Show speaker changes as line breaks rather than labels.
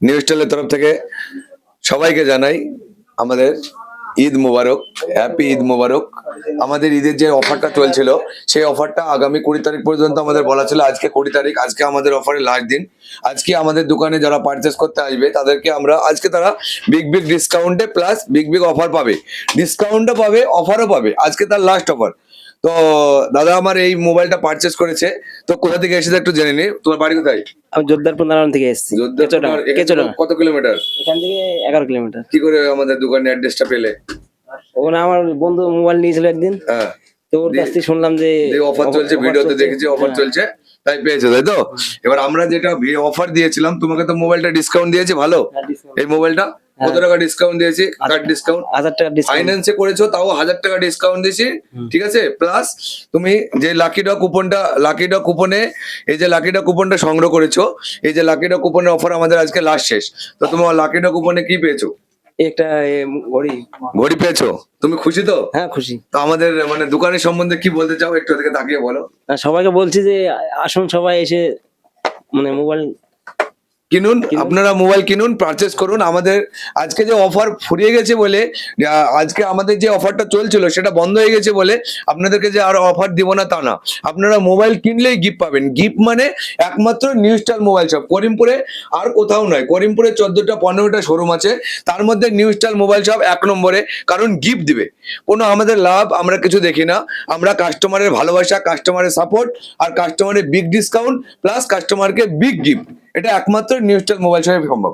New স্টাইলের তরফ থেকে সবাইকে জানাই আমাদের ঈদ মোবারক, হ্যাপি ঈদ মোবারক। আমাদের ঈদের যে অফারটা চলছিল সেই অফারটা আগামী 20 তারিখ পর্যন্ত আমাদের বলা ছিল। আজকে 20 তারিখ, আজকে আমাদের অফারের লাস্ট দিন। আজকে আমাদের দোকানে যারা পারচেস করতে আসবে তাদেরকে আমরা আজকে তারা বিগ বিগ ডিসকাউন্টে প্লাস বিগ বিগ অফার পাবে, ডিসকাউন্টও পাবে, অফারও পাবে। আজকে তার লাস্ট অফার। তো দাদা আমার এই মোবাইলটা পারচেস করেছে, তো কোথা থেকে এসেছে একটু জেনে নি। তোমার বাড়ি কোথায়?
আমি জোরদারপুর নারায়ণ থেকে এসেছি।
যোদ্ধারপুর। এখান থেকে কত কিলোমিটার?
এখান থেকে 11 কিলোমিটার।
কি করে আমাদের দোকানের অ্যাড্রেসটা পেলে?
ওখানে আমার বন্ধু মোবাইল নিয়েছিল একদিন,
হ্যাঁ,
তো ওর কাছ থেকে শুনলাম যে
অফার চলছে, ভিডিওতে দেখেছি অফার
হ্যাঁ।
চলছে, তাই পেয়েছো তাই তো? এবার আমরা যেটা অফার দিয়েছিলাম তোমাকে, তো মোবাইলটা ডিসকাউন্ট দিয়েছে ভালো। এই মোবাইলটা কত টাকা ডিসকাউন্ট দিয়েছি? কার্ড ডিসকাউন্ট,
1000 টাকা ডিসকাউন্ট।
ফাইন্যান্সে করেছো তাও 1000 টাকা ডিসকাউন্ট দিয়েছি, ঠিক আছে? প্লাস তুমি যে লাকি ড্র কুপনটা, লাকি ড্র কুপনে, এই যে লাকি ড্র কুপনটা সংগ্রহ করেছো, এই যে লাকি ড্র কুপনের অফার আমাদের আজকে লাস্ট শেষ। তো তোমার লাকি ড্র কুপনে কি পেয়েছো?
একটা ঘড়ি।
ঘড়ি পেয়েছো? তুমি খুশি তো?
হ্যাঁ খুশি।
তো আমাদের মানে দোকানের সম্বন্ধে কি বলতে চাও, একটু ওদিকে তাকিয়ে বলো।
আর সবাইকে বলছি যে আসুন সবাই এসে মানে মোবাইল
কিনুন, আপনারা মোবাইল কিনুন, পারচেস করুন। আমাদের আজকে যে অফার ফুরিয়ে গেছে বলে, আজকে আমাদের যে অফারটা চলছিল সেটা বন্ধ হয়ে গেছে বলে আপনাদেরকে যে আর অফার দিব না তা না। আপনারা মোবাইল কিনলেই গিফট পাবেন। গিফট মানে একমাত্র নিউ স্টাইল মোবাইল শপ করিমপুরে, আর কোথাও নয়। করিমপুরে 14টা 15টা শোরুম আছে, তার মধ্যে নিউ স্টাইল মোবাইল শপ 1 নম্বরে, কারণ গিফট দিবে। কোনো আমাদের লাভ আমরা কিছু দেখি না, আমরা কাস্টমারের ভালোবাসা, কাস্টমারের সাপোর্ট, আর কাস্টমারের বিগ ডিসকাউন্ট প্লাস কাস্টমারকে বিগ গিফট, এটা একমাত্র নিউ স্টাইল মোবাইল শপে সম্ভব।